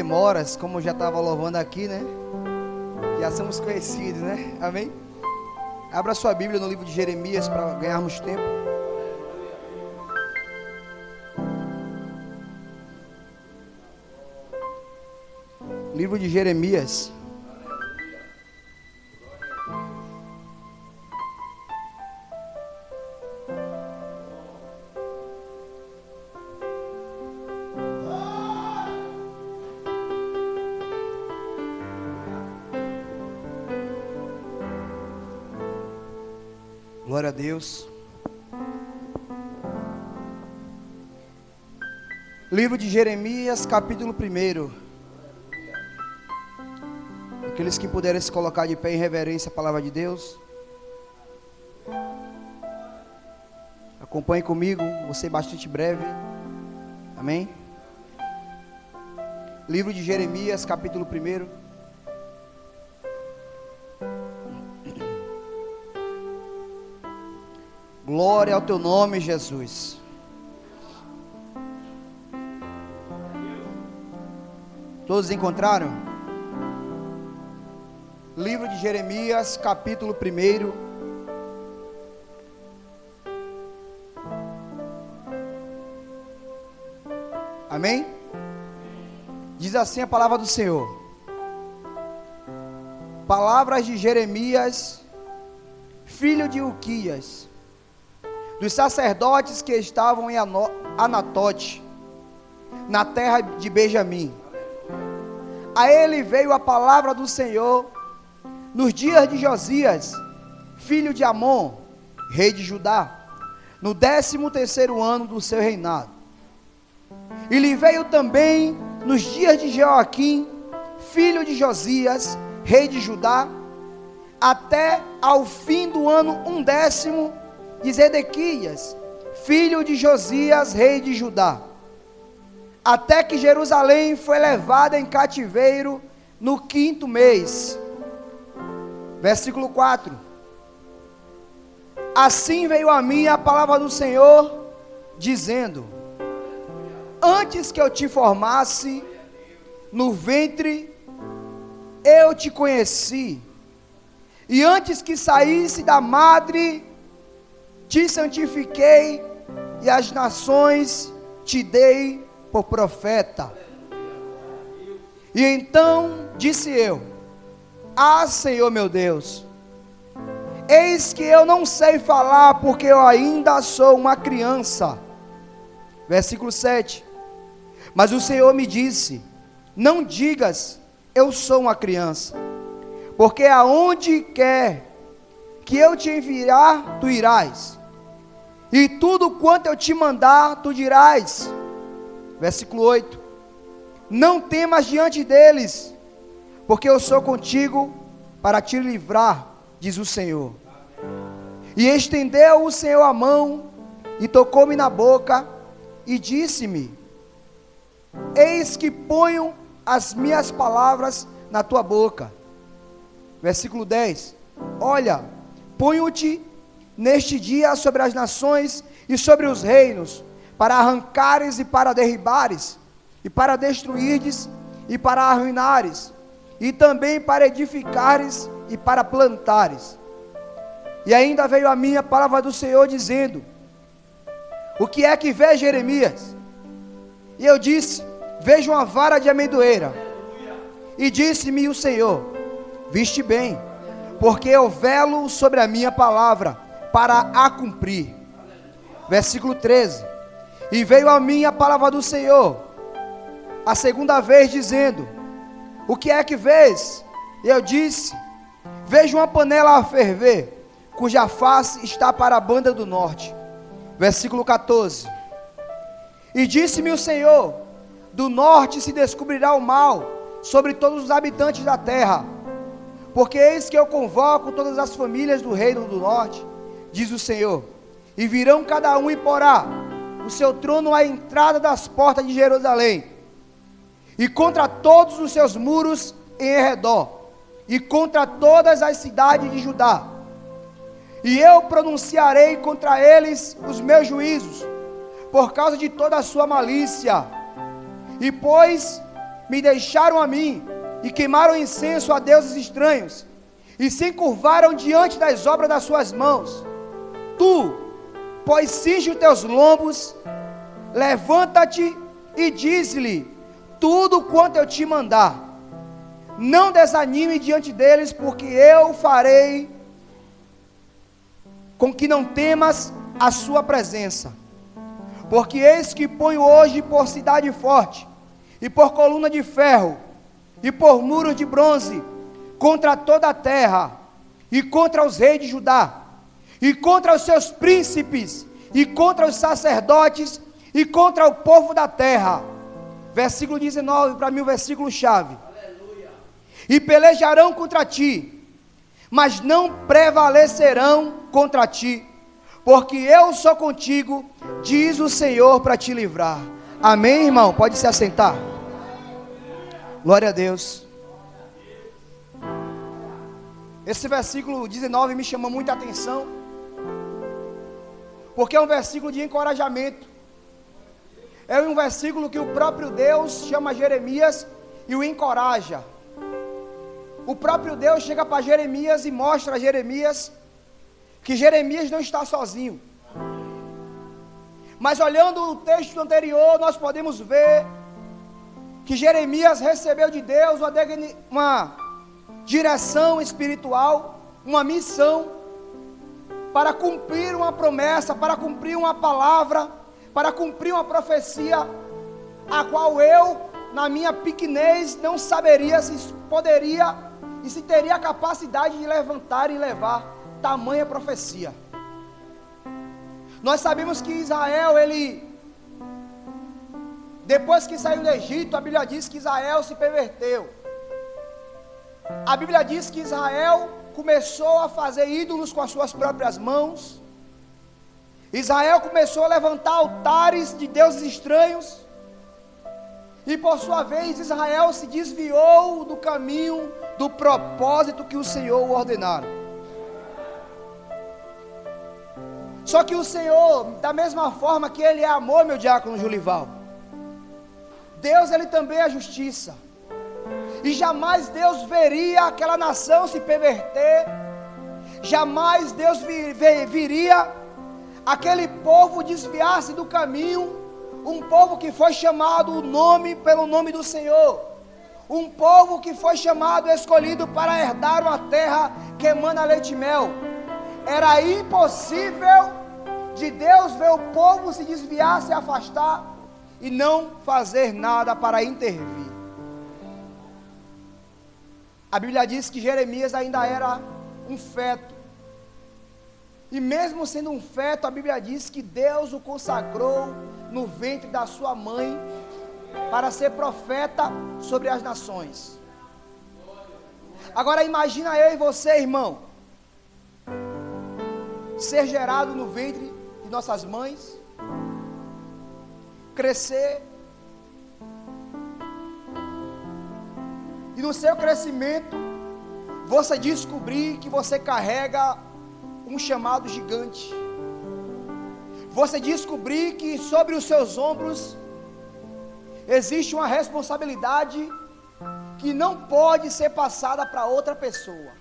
demoras, como já estava louvando aqui, né? Já somos conhecidos, né? Amém? Abra sua Bíblia no livro de Jeremias para ganharmos tempo. Livro de Jeremias. Glória a Deus. Livro de Jeremias, capítulo 1. Aqueles que puderem se colocar de pé em reverência à palavra de Deus. Acompanhe comigo, vou ser bastante breve. Amém? Livro de Jeremias, capítulo 1. Glória ao teu nome, Jesus. Todos encontraram? Livro de Jeremias, capítulo 1. Amém? Diz assim a palavra do Senhor. Palavras de Jeremias, filho de Uquias, dos sacerdotes que estavam em Anatote, na terra de Benjamim. A ele veio a palavra do Senhor nos dias de Josias, filho de Amon, rei de Judá, no 13º ano do seu reinado. E lhe veio também nos dias de Joaquim, filho de Josias, rei de Judá, até ao fim do ano 10º de Zedequias, filho de Josias, rei de Judá, até que Jerusalém foi levada em cativeiro no 5º mês. Versículo 4. Assim veio a mim a palavra do Senhor, dizendo: antes que eu te formasse no ventre, eu te conheci, e antes que saísse da madre, te santifiquei, e as nações te dei por profeta. E então disse eu: ah, Senhor meu Deus, eis que eu não sei falar, porque eu ainda sou uma criança. Versículo 7. Mas o Senhor me disse: não digas, eu sou uma criança, porque aonde quer que eu te enviar, tu irás, e tudo quanto eu te mandar, tu dirás. Versículo 8. Não temas diante deles, porque eu sou contigo para te livrar, diz o Senhor. E estendeu o Senhor a mão, e tocou-me na boca, e disse-me: eis que ponho as minhas palavras na tua boca. Versículo 10. Olha, ponho-te neste dia sobre as nações e sobre os reinos, para arrancares e para derribares, e para destruires e para arruinares, e também para edificares e para plantares. E ainda veio a mim a palavra do Senhor dizendo: o que é que vê, Jeremias? E eu disse: vejo uma vara de amendoeira. E disse-me o Senhor: viste bem, porque eu velo sobre a minha palavra para a cumprir. Versículo 13. E veio a mim a palavra do Senhor a segunda vez dizendo: o que é que vês? E eu disse: vejo uma panela a ferver, cuja face está para a banda do norte. Versículo 14. E disse-me o Senhor: do norte se descobrirá o mal sobre todos os habitantes da terra, porque eis que eu convoco todas as famílias do reino do norte, diz o Senhor, e virão cada um e porá o seu trono à entrada das portas de Jerusalém, e contra todos os seus muros em redor, e contra todas as cidades de Judá. E eu pronunciarei contra eles os meus juízos, por causa de toda a sua malícia. E pois me deixaram a mim e queimaram incenso a deuses estranhos e se encurvaram diante das obras das suas mãos. Tu, pois cinge os teus lombos, levanta-te e diz-lhe tudo quanto eu te mandar. Não desanime diante deles, porque eu farei com que não temas a sua presença. Porque eis que ponho hoje por cidade forte, e por coluna de ferro, e por muros de bronze, contra toda a terra, e contra os reis de Judá, e contra os seus príncipes, e contra os sacerdotes, e contra o povo da terra. Versículo 19, para mim o versículo chave. Aleluia. E pelejarão contra ti, mas não prevalecerão contra ti, porque eu sou contigo, diz o Senhor, para te livrar. Amém, irmão? Pode se assentar. Glória a Deus. Esse versículo 19 me chamou muita atenção, porque é um versículo de encorajamento. É um versículo que o próprio Deus chama Jeremias e o encoraja. O próprio Deus chega para Jeremias e mostra a Jeremias que Jeremias não está sozinho. Mas olhando o texto anterior, nós podemos ver que Jeremias recebeu de Deus uma direção espiritual, uma missão, para cumprir uma promessa, para cumprir uma palavra, para cumprir uma profecia, a qual eu, na minha pequenez, não saberia se poderia e se teria a capacidade de levantar e levar tamanha profecia. Nós sabemos que Israel, depois que saiu do Egito, a Bíblia diz que Israel se perverteu. A Bíblia diz que Israel começou a fazer ídolos com as suas próprias mãos. Israel começou a levantar altares de deuses estranhos. E por sua vez Israel se desviou do caminho, do propósito que o Senhor ordenara. Só que o Senhor, da mesma forma que Ele é amor, meu diácono Julival, Deus, Ele também é justiça. E jamais Deus veria aquela nação se perverter. Jamais Deus viria aquele povo desviar-se do caminho. Um povo que foi chamado pelo nome do Senhor. Um povo que foi chamado, escolhido para herdar uma terra que emana leite e mel. Era impossível de Deus ver o povo se desviar, se afastar e não fazer nada para intervir. A Bíblia diz que Jeremias ainda era um feto. E mesmo sendo um feto, a Bíblia diz que Deus o consagrou no ventre da sua mãe para ser profeta sobre as nações. Agora imagina eu e você, irmão, ser gerado no ventre de nossas mães, crescer, e no seu crescimento você descobrir que você carrega um chamado gigante. Você descobrir que sobre os seus ombros existe uma responsabilidade que não pode ser passada para outra pessoa.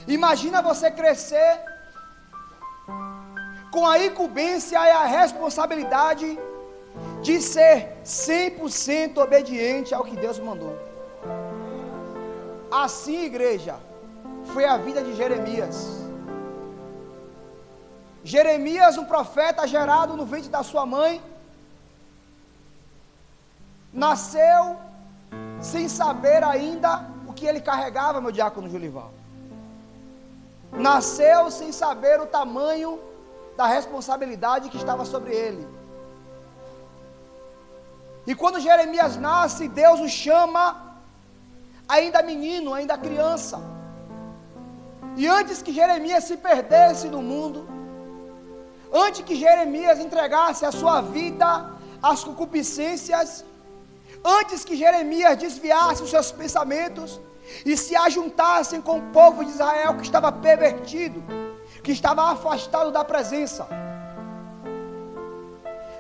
Imagina você crescer com a incumbência e a responsabilidade de ser 100% obediente ao que Deus mandou. Assim, igreja, foi a vida de Jeremias. Jeremias, um profeta gerado no ventre da sua mãe, nasceu sem saber ainda o que ele carregava, meu diácono Julival. Nasceu sem saber o tamanho da responsabilidade que estava sobre ele. E quando Jeremias nasce, Deus o chama ainda menino, ainda criança. E antes que Jeremias se perdesse no mundo, antes que Jeremias entregasse a sua vida às concupiscências, antes que Jeremias desviasse os seus pensamentos e se ajuntassem com o povo de Israel que estava pervertido, que estava afastado da presença,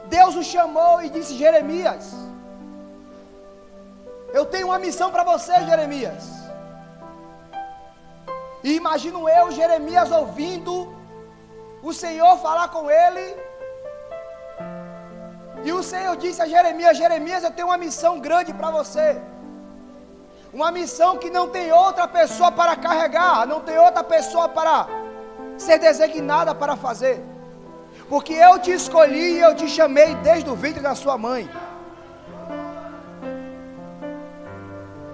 Deus o chamou e disse: Jeremias, Eu tenho uma missão para você, Jeremias. E imagino eu, Jeremias, ouvindo o Senhor falar com ele. E o Senhor disse a Jeremias: Jeremias, eu tenho uma missão grande para você. Uma missão que não tem outra pessoa para carregar, não tem outra pessoa para ser designada para fazer. Porque eu te escolhi e eu te chamei desde o ventre da sua mãe.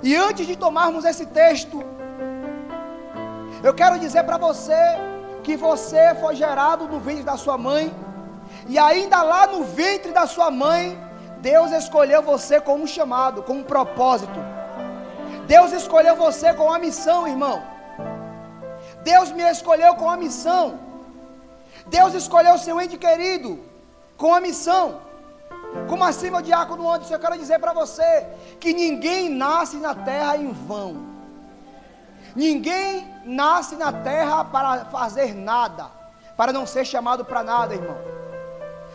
E antes de tomarmos esse texto, eu quero dizer para você que você foi gerado no ventre da sua mãe. E ainda lá no ventre da sua mãe, Deus escolheu você com um chamado, com um propósito. Deus escolheu você com uma missão, irmão. Deus me escolheu com uma missão. Deus escolheu o seu ente querido com uma missão. Como assim, meu diácono Anderson? Eu quero dizer para você que ninguém nasce na terra em vão. Ninguém nasce na terra para fazer nada, para não ser chamado para nada, irmão.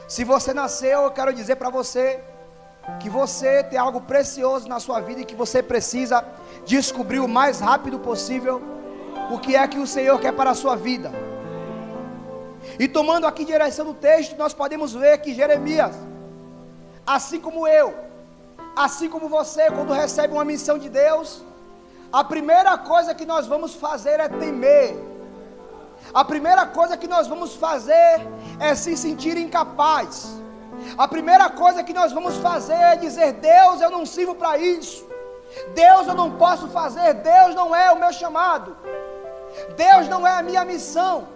Se você nasceu, eu quero dizer para você que você tem algo precioso na sua vida e que você precisa descobrir o mais rápido possível o que é que o Senhor quer para a sua vida. E tomando aqui direção do texto, nós podemos ver que Jeremias, assim como eu, assim como você, quando recebe uma missão de Deus, a primeira coisa que nós vamos fazer é temer. A primeira coisa que nós vamos fazer é se sentir incapaz. A primeira coisa que nós vamos fazer é dizer: Deus, eu não sirvo para isso. Deus, eu não posso fazer. Deus não é o meu chamado. Deus não é a minha missão.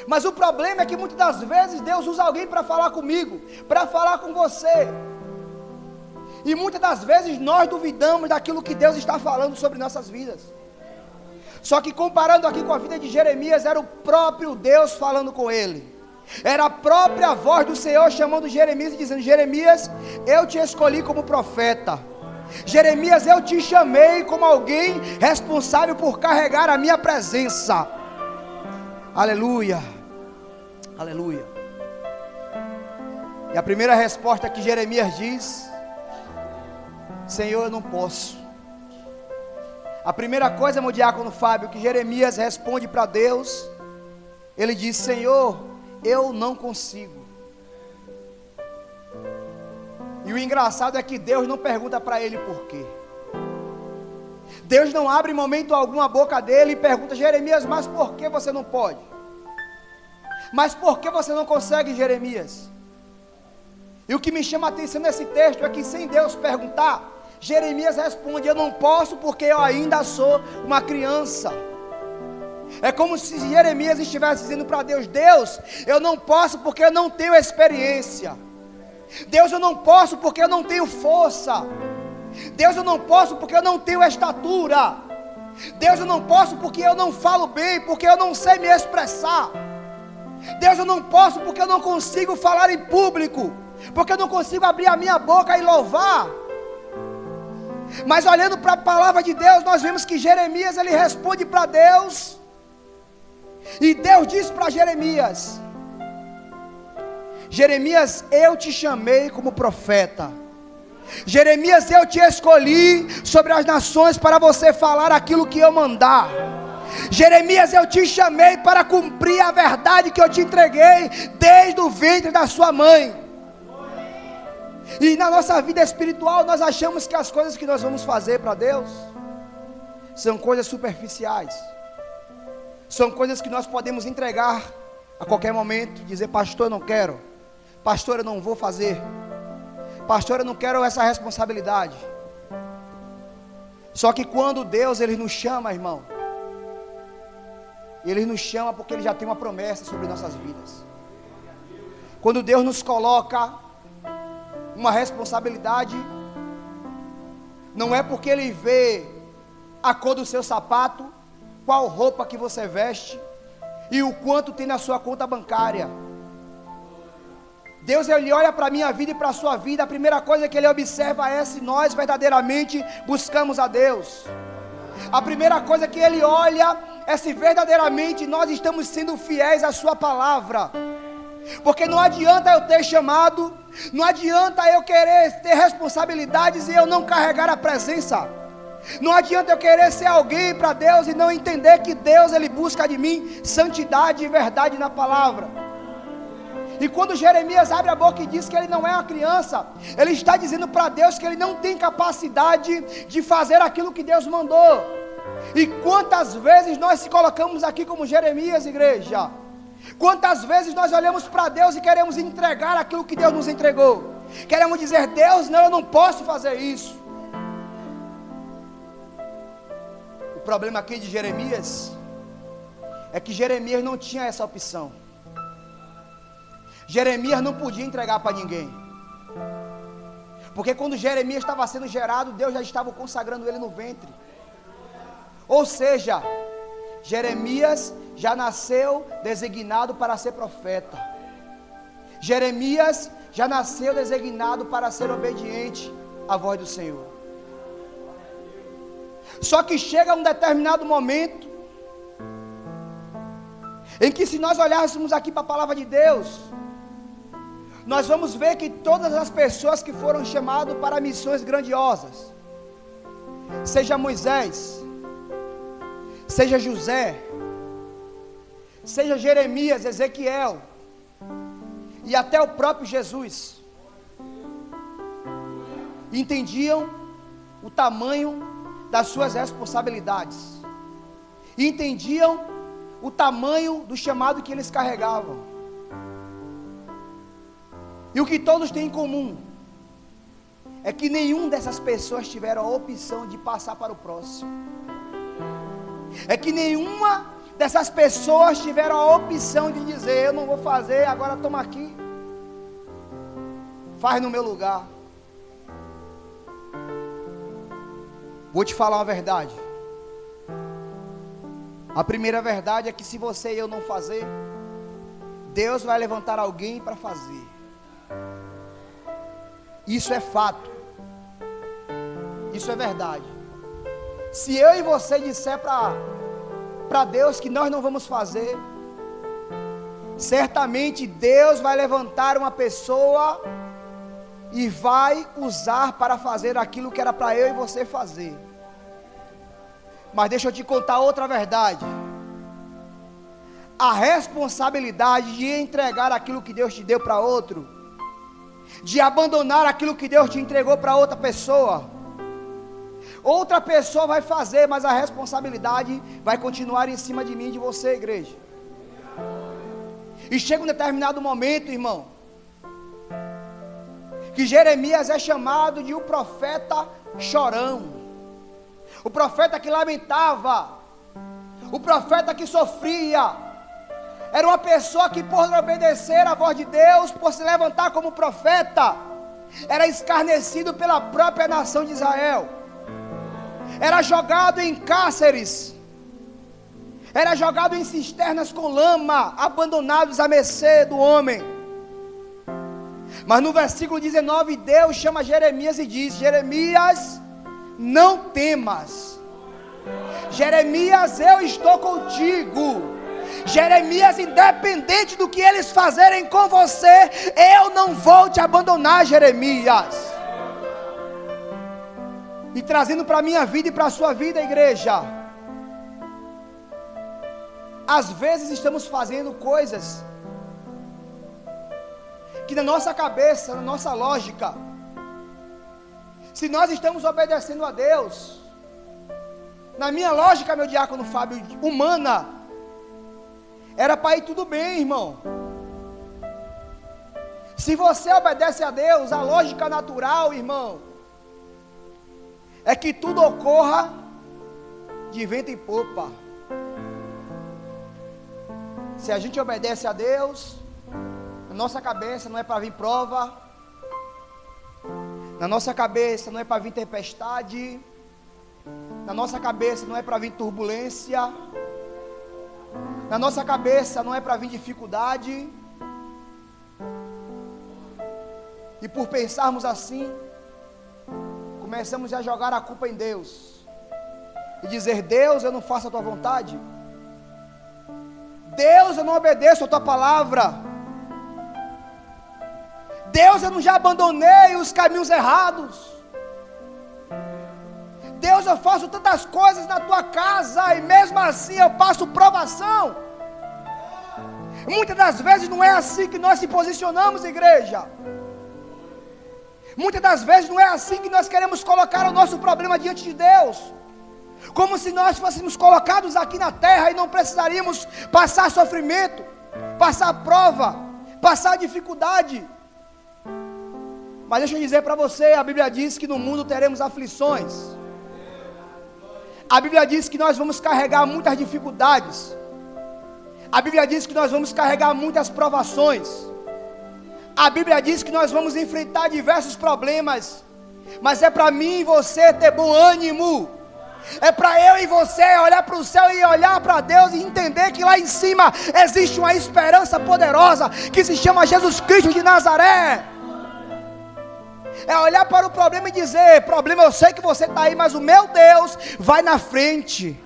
Mas o problema é que muitas das vezes Deus usa alguém para falar comigo, para falar com você. E muitas das vezes nós duvidamos daquilo que Deus está falando sobre nossas vidas. Só que comparando aqui com a vida de Jeremias, era o próprio Deus falando com ele. Era a própria voz do Senhor chamando Jeremias e dizendo: Jeremias, eu te escolhi como profeta. Jeremias, eu te chamei como alguém responsável por carregar a minha presença. Aleluia, aleluia. E a primeira resposta que Jeremias diz: Senhor, eu não posso. A primeira coisa, meu diácono Fábio, que Jeremias responde para Deus, ele diz: Senhor, eu não consigo. E o engraçado é que Deus não pergunta para ele por quê. Deus não abre em momento algum a boca dele e pergunta: Jeremias, mas por que você não pode? Mas por que você não consegue, Jeremias? E o que me chama a atenção nesse texto é que, sem Deus perguntar, Jeremias responde: eu não posso porque eu ainda sou uma criança. É como se Jeremias estivesse dizendo para Deus: Deus, eu não posso porque eu não tenho experiência. Deus, eu não posso porque eu não tenho força. Deus, eu não posso porque eu não tenho estatura. Deus, eu não posso porque eu não falo bem, porque eu não sei me expressar. Deus, eu não posso porque eu não consigo falar em público, porque eu não consigo abrir a minha boca e louvar. Mas olhando para a palavra de Deus, nós vemos que Jeremias, ele responde para Deus. E Deus diz para Jeremias: Jeremias, eu te chamei como profeta. Jeremias, eu te escolhi sobre as nações para você falar aquilo que eu mandar. Jeremias, eu te chamei para cumprir a verdade que eu te entreguei desde o ventre da sua mãe. E na nossa vida espiritual, nós achamos que as coisas que nós vamos fazer para Deus são coisas superficiais. São coisas que nós podemos entregar a qualquer momento, dizer: pastor, eu não quero. Pastor, eu não vou fazer. Pastor, eu não quero essa responsabilidade. Só que quando Deus, Ele nos chama, irmão, Ele nos chama porque Ele já tem uma promessa sobre nossas vidas. Quando Deus nos coloca uma responsabilidade, não é porque Ele vê a cor do seu sapato, qual roupa que você veste e o quanto tem na sua conta bancária. Deus, Ele olha para a minha vida e para a sua vida. A primeira coisa que Ele observa é se nós verdadeiramente buscamos a Deus. A primeira coisa que Ele olha é se verdadeiramente nós estamos sendo fiéis à sua palavra. Porque não adianta eu ter chamado, não adianta eu querer ter responsabilidades e eu não carregar a presença. Não adianta eu querer ser alguém para Deus e não entender que Deus, Ele busca de mim santidade e verdade na palavra. E quando Jeremias abre a boca e diz que ele não é uma criança, ele está dizendo para Deus que ele não tem capacidade de fazer aquilo que Deus mandou. E quantas vezes nós se colocamos aqui como Jeremias, igreja? Quantas vezes nós olhamos para Deus e queremos entregar aquilo que Deus nos entregou? Queremos dizer, Deus, não, eu não posso fazer isso. O problema aqui de Jeremias é que Jeremias não tinha essa opção. Jeremias não podia entregar para ninguém, porque quando Jeremias estava sendo gerado, Deus já estava consagrando ele no ventre. Ou seja, Jeremias já nasceu designado para ser profeta. Jeremias já nasceu designado para ser obediente à voz do Senhor. Só que chega um determinado momento em que, se nós olhássemos aqui para a palavra de Deus, nós vamos ver que todas as pessoas que foram chamadas para missões grandiosas, seja Moisés, seja José, seja Jeremias, Ezequiel e até o próprio Jesus, entendiam o tamanho das suas responsabilidades, e entendiam o tamanho do chamado que eles carregavam. E o que todos têm em comum é que nenhum dessas pessoas tiveram a opção de passar para o próximo. É que nenhuma dessas pessoas tiveram a opção de dizer, eu não vou fazer, agora toma aqui, faz no meu lugar. Vou te falar uma verdade. A primeira verdade é que se você e eu não fazer, Deus vai levantar alguém para fazer. Isso é fato. Isso é verdade. Se eu e você disser para Deus que nós não vamos fazer, certamente Deus vai levantar uma pessoa e vai usar para fazer aquilo que era para eu e você fazer. Mas deixa eu te contar outra verdade. A responsabilidade de entregar aquilo que Deus te deu para outro, de abandonar aquilo que Deus te entregou para outra pessoa vai fazer, mas a responsabilidade vai continuar em cima de mim e de você, igreja. E chega um determinado momento, irmão, que Jeremias é chamado de um profeta chorão, o profeta que lamentava, o profeta que sofria. Era uma pessoa que, por obedecer à voz de Deus, por se levantar como profeta, era escarnecido pela própria nação de Israel, era jogado em cárceres, era jogado em cisternas com lama, abandonados à mercê do homem. Mas no versículo 19, Deus chama Jeremias e diz: Jeremias, não temas. Jeremias, eu estou contigo. Jeremias, independente do que eles fazerem com você, eu não vou te abandonar, Jeremias. E trazendo para a minha vida e para a sua vida, igreja, às vezes estamos fazendo coisas que na nossa cabeça, na nossa lógica, se nós estamos obedecendo a Deus, na minha lógica, meu diácono Fábio, humana, era para ir tudo bem, irmão. Se você obedece a Deus, a lógica natural, irmão, é que tudo ocorra de vento em popa. Se a gente obedece a Deus, na nossa cabeça não é para vir prova, na nossa cabeça não é para vir tempestade, na nossa cabeça não é para vir turbulência, na nossa cabeça não é para vir dificuldade. E por pensarmos assim, começamos a jogar a culpa em Deus e dizer: Deus, eu não faço a tua vontade, Deus, eu não obedeço a tua palavra, Deus, eu não já abandonei os caminhos errados. Deus, eu faço tantas coisas na tua casa e mesmo assim eu passo provação. Muitas das vezes não é assim que nós se posicionamos, igreja. Muitas das vezes não é assim que nós queremos colocar o nosso problema diante de Deus. Como se nós fôssemos colocados aqui na terra e não precisaríamos passar sofrimento, passar prova, passar dificuldade. Mas deixa eu dizer para você, a Bíblia diz que no mundo teremos aflições. A Bíblia diz que nós vamos carregar muitas dificuldades. A Bíblia diz que nós vamos carregar muitas provações. A Bíblia diz que nós vamos enfrentar diversos problemas. Mas é para mim e você ter bom ânimo. É para eu e você olhar para o céu e olhar para Deus e entender que lá em cima existe uma esperança poderosa que se chama Jesus Cristo de Nazaré. É olhar para o problema e dizer: problema, eu sei que você está aí, mas o meu Deus vai na frente.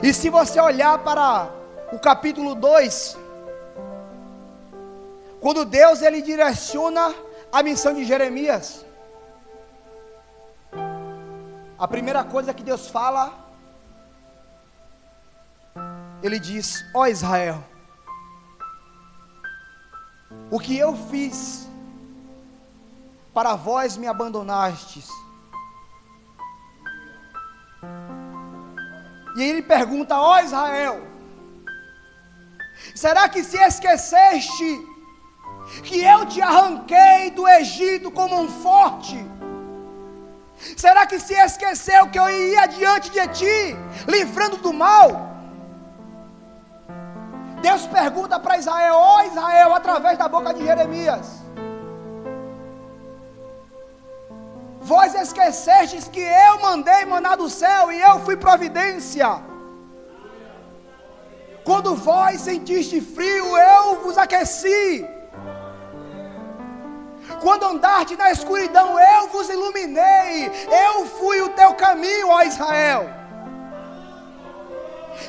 E se você olhar para o capítulo 2, quando Deus ele direciona a missão de Jeremias, a primeira coisa que Deus fala, Ele diz: ó Israel, o que eu fiz para vós me abandonastes. E ele pergunta: ó Israel, será que se esqueceste que eu te arranquei do Egito como um forte? Será que se esqueceu que eu ia diante de ti, livrando do mal? Deus pergunta para Israel: ó Israel, através da boca de Jeremias, vós esquecestes que eu mandei maná do céu e eu fui providência. Quando vós sentiste frio, eu vos aqueci. Quando andaste na escuridão, eu vos iluminei. Eu fui o teu caminho, ó Israel.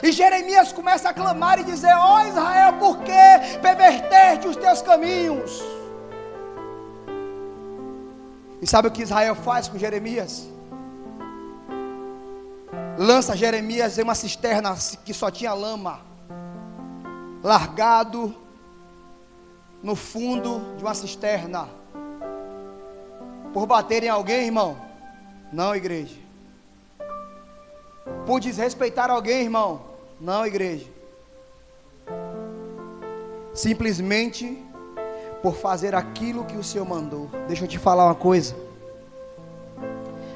E Jeremias começa a clamar e dizer: ó Israel, por que perverteste os teus caminhos? E sabe o que Israel faz com Jeremias? Lança Jeremias em uma cisterna que só tinha lama, largado no fundo de uma cisterna. Por bater em alguém, irmão? Não, igreja. Por desrespeitar alguém, irmão? Não, igreja. Simplesmente por fazer aquilo que o Senhor mandou. Deixa eu te falar uma coisa.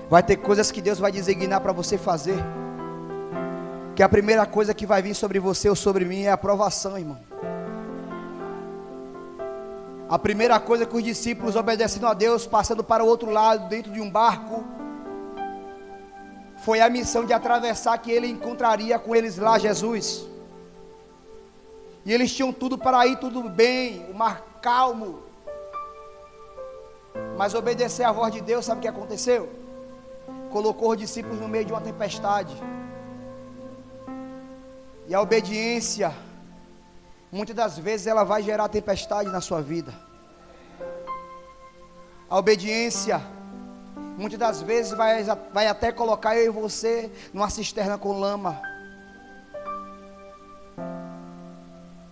Vai ter coisas que Deus vai designar para você fazer, que a primeira coisa que vai vir sobre você ou sobre mim é a aprovação, irmão. A primeira coisa que os discípulos, obedecendo a Deus, passando para o outro lado, dentro de um barco, foi a missão de atravessar, que ele encontraria com eles lá Jesus. E eles tinham tudo para ir, tudo bem, o mar calmo. Mas obedecer à voz de Deus, sabe o que aconteceu? Colocou os discípulos no meio de uma tempestade. E a obediência, muitas das vezes, ela vai gerar tempestade na sua vida. A obediência, muitas das vezes, vai até colocar eu e você numa cisterna com lama.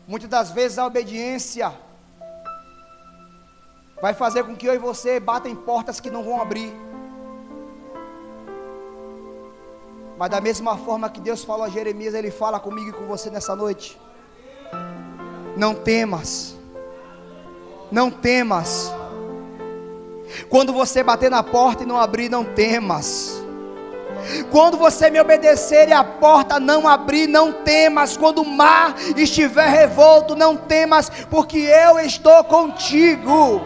Muitas das vezes a obediência vai fazer com que eu e você batam em portas que não vão abrir. Mas da mesma forma que Deus falou a Jeremias, Ele fala comigo e com você nessa noite. Não temas. Não temas. Quando você bater na porta e não abrir, não temas. Quando você me obedecer e a porta não abrir, não temas. Quando o mar estiver revolto, não temas, porque eu estou contigo.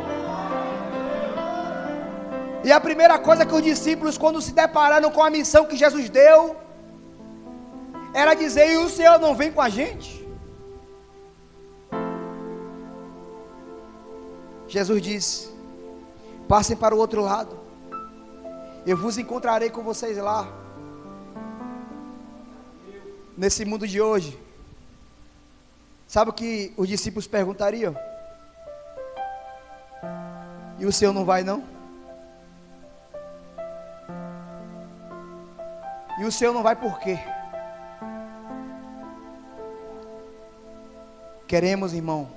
E a primeira coisa que os discípulos, quando se depararam com a missão que Jesus deu, era dizer: e o Senhor não vem com a gente? Jesus disse: passem para o outro lado, eu vos encontrarei com vocês lá. Nesse mundo de hoje, sabe o que os discípulos perguntariam? E o seu não vai não? E o seu não vai por quê? Queremos, irmão,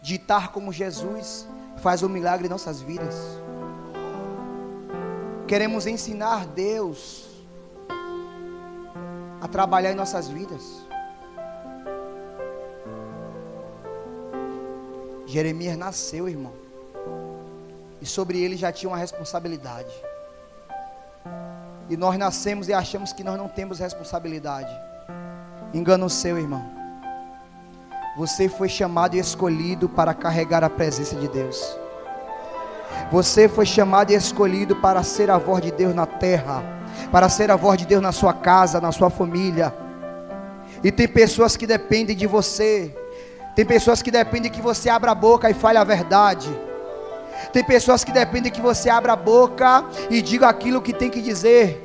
ditar como Jesus faz um milagre em nossas vidas. Queremos ensinar Deus a trabalhar em nossas vidas. Jeremias nasceu, irmão, e sobre ele já tinha uma responsabilidade. E nós nascemos e achamos que nós não temos responsabilidade. Engano seu, irmão. Você foi chamado e escolhido para carregar a presença de Deus. Você foi chamado e escolhido para ser a voz de Deus na terra, para ser a voz de Deus na sua casa, na sua família. E tem pessoas que dependem de você. Tem pessoas que dependem que você abra a boca e fale a verdade. Tem pessoas que dependem que você abra a boca e diga aquilo que tem que dizer.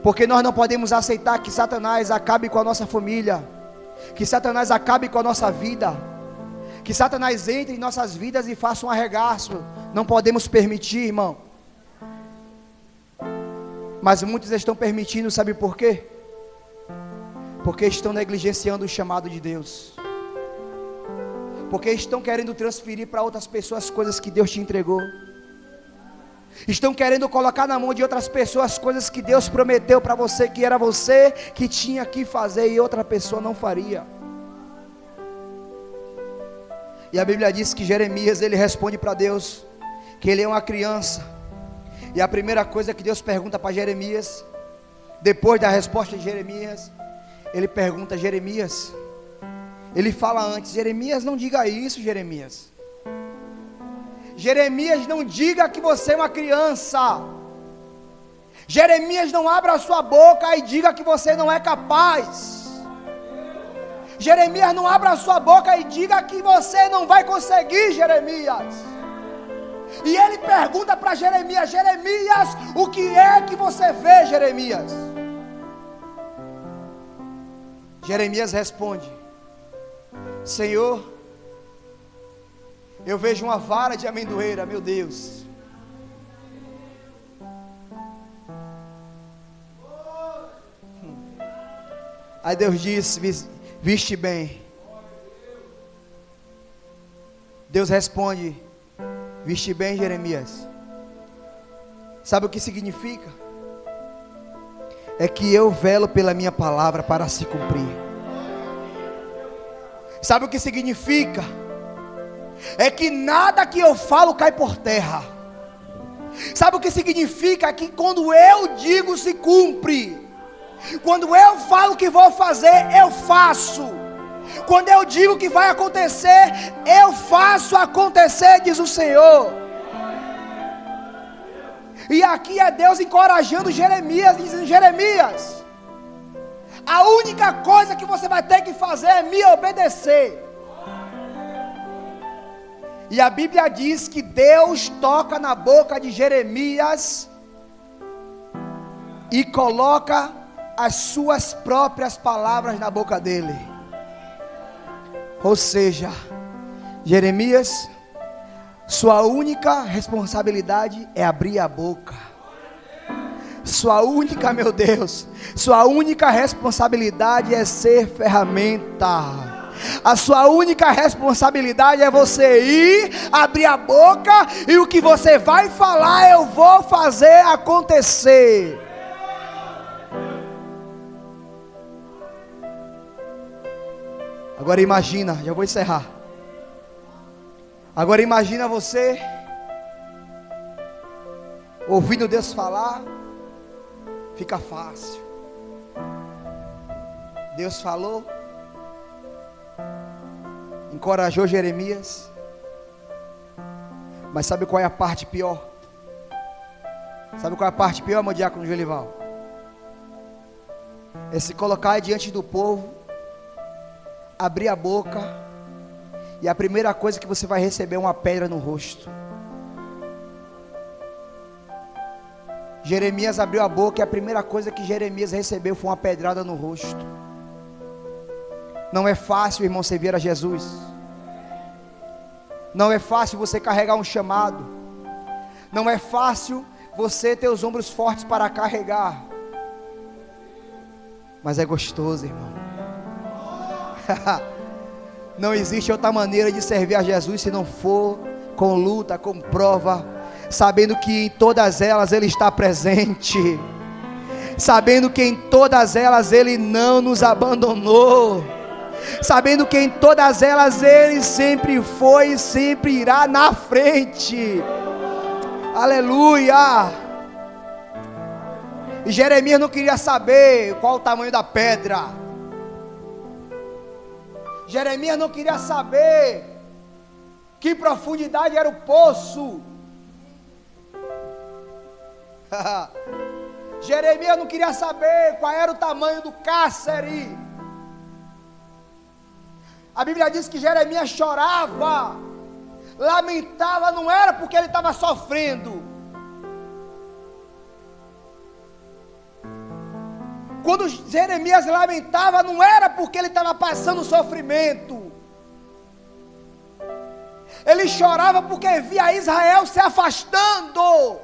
Porque nós não podemos aceitar que Satanás acabe com a nossa família, que Satanás acabe com a nossa vida, que Satanás entre em nossas vidas e faça um arregaço. Não podemos permitir, irmão. Mas muitos estão permitindo, sabe por quê? Porque estão negligenciando o chamado de Deus. Porque estão querendo transferir para outras pessoas coisas que Deus te entregou. Estão querendo colocar na mão de outras pessoas coisas que Deus prometeu para você, que era você que tinha que fazer e outra pessoa não faria. E a Bíblia diz que Jeremias, ele responde para Deus que ele é uma criança. E a primeira coisa que Deus pergunta para Jeremias, depois da resposta de Jeremias, ele pergunta: Jeremias, ele fala antes: Jeremias, não diga isso, Jeremias. Jeremias, não diga que você é uma criança. Jeremias, não abra a sua boca e diga que você não é capaz. Jeremias, não abra a sua boca e diga que você não vai conseguir, Jeremias. E ele pergunta para Jeremias: Jeremias, o que é que você vê, Jeremias? Jeremias responde: Senhor, eu vejo uma vara de amendoeira, meu Deus. Aí Deus diz: viste bem. Deus responde: viste bem, Jeremias. Sabe o que significa? É que eu velo pela minha palavra para se cumprir. Sabe o que significa? É que nada que eu falo cai por terra. Sabe o que significa? Que quando eu digo, se cumpre. Quando eu falo que vou fazer, eu faço. Quando eu digo que vai acontecer, eu faço acontecer, diz o Senhor. E aqui é Deus encorajando Jeremias, dizendo: Jeremias, a única coisa que você vai ter que fazer é me obedecer. E a Bíblia diz que Deus toca na boca de Jeremias e coloca as suas próprias palavras na boca dele. Ou seja, Jeremias, sua única responsabilidade é abrir a boca. Sua única, meu Deus, sua única responsabilidade é ser ferramenta. A sua única responsabilidade é você ir, abrir a boca, e o que você vai falar, eu vou fazer acontecer. Agora imagina, já vou encerrar. Agora imagina você ouvindo Deus falar, fica fácil. Deus falou, encorajou Jeremias, mas sabe qual é a parte pior? Sabe qual é a parte pior, meu diácono Gelival? É se colocar diante do povo, abrir a boca, e a primeira coisa que você vai receber é uma pedra no rosto. Jeremias abriu a boca e a primeira coisa que Jeremias recebeu foi uma pedrada no rosto. Não é fácil, irmão, servir a Jesus. Não é fácil você carregar um chamado. Não é fácil você ter os ombros fortes para carregar. Mas é gostoso, irmão. Não existe outra maneira de servir a Jesus se não for com luta, com prova, sabendo que em todas elas Ele está presente, sabendo que em todas elas Ele não nos abandonou, sabendo que em todas elas Ele sempre foi e sempre irá na frente. Aleluia. E Jeremias não queria saber qual o tamanho da pedra. Jeremias não queria saber que profundidade era o poço. Jeremias não queria saber qual era o tamanho do cárcere. A Bíblia diz que Jeremias chorava, lamentava, não era porque ele estava sofrendo. Quando Jeremias lamentava, não era porque ele estava passando sofrimento. Ele chorava porque via Israel se afastando.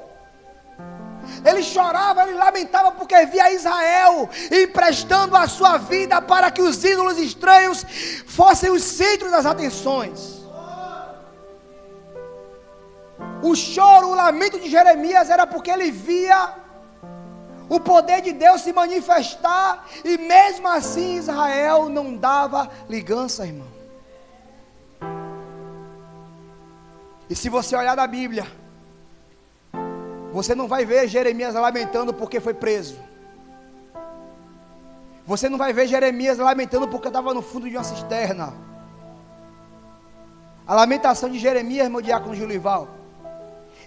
Ele chorava, ele lamentava porque via Israel emprestando a sua vida para que os ídolos estranhos fossem os centros das atenções. O choro, o lamento de Jeremias era porque ele via o poder de Deus se manifestar, e mesmo assim Israel não dava ligança, irmão. E se você olhar na Bíblia, você não vai ver Jeremias lamentando porque foi preso. Você não vai ver Jeremias lamentando porque estava no fundo de uma cisterna. A lamentação de Jeremias, meu diácono Julival,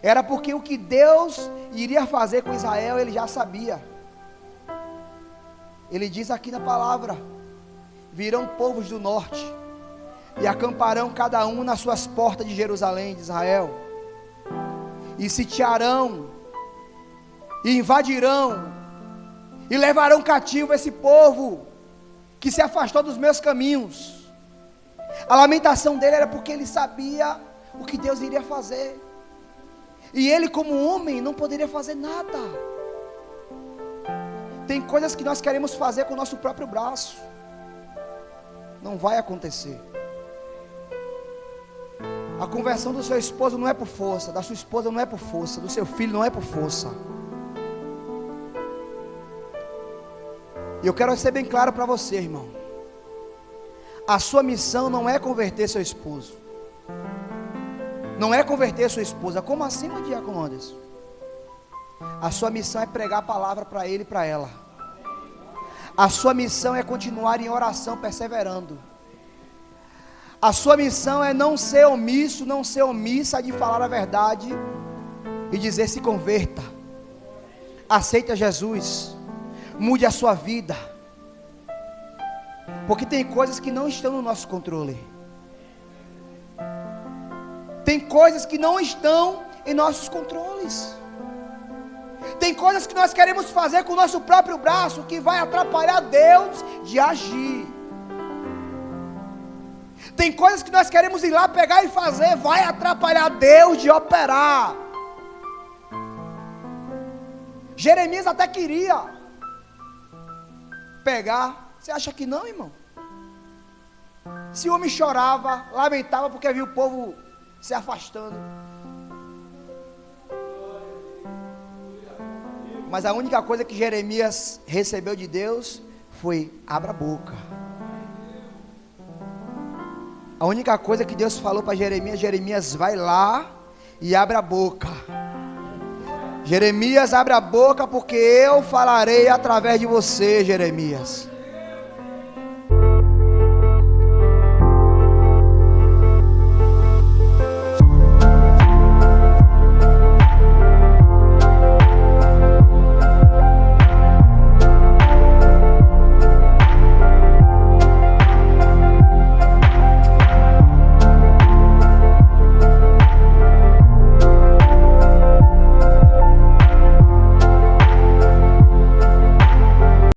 era porque o que Deus iria fazer com Israel, ele já sabia. Ele diz aqui na palavra: virão povos do norte, e acamparão cada um nas suas portas de Jerusalém, de Israel, e sitiarão, e invadirão, e levarão cativo esse povo, que se afastou dos meus caminhos. A lamentação dele era porque ele sabia o que Deus iria fazer. E ele, como homem, não poderia fazer nada. Tem coisas que nós queremos fazer com o nosso próprio braço. Não vai acontecer. A conversão do seu esposo não é por força, da sua esposa não é por força, do seu filho não é por força. E eu quero ser bem claro para você, irmão. A sua missão não é converter seu esposo. Não é converter sua esposa. Como assim, meu diácono Anderson? A sua missão é pregar a palavra para ele e para ela. A sua missão é continuar em oração, perseverando. A sua missão é não ser omisso, não ser omissa de falar a verdade e dizer: se converta, aceita Jesus, mude a sua vida. Porque tem coisas que não estão no nosso controle. Tem coisas que não estão em nossos controles. Tem coisas que nós queremos fazer com o nosso próprio braço, que vai atrapalhar Deus de agir. Tem coisas que nós queremos ir lá pegar e fazer, vai atrapalhar Deus de operar. Jeremias até queria pegar. Você acha que não, irmão? Se o homem chorava, lamentava porque via o povo se afastando. Mas a única coisa que Jeremias recebeu de Deus foi: abra a boca. A única coisa que Deus falou para Jeremias: Jeremias, vai lá e abre a boca. Jeremias, abre a boca, porque eu falarei através de você, Jeremias.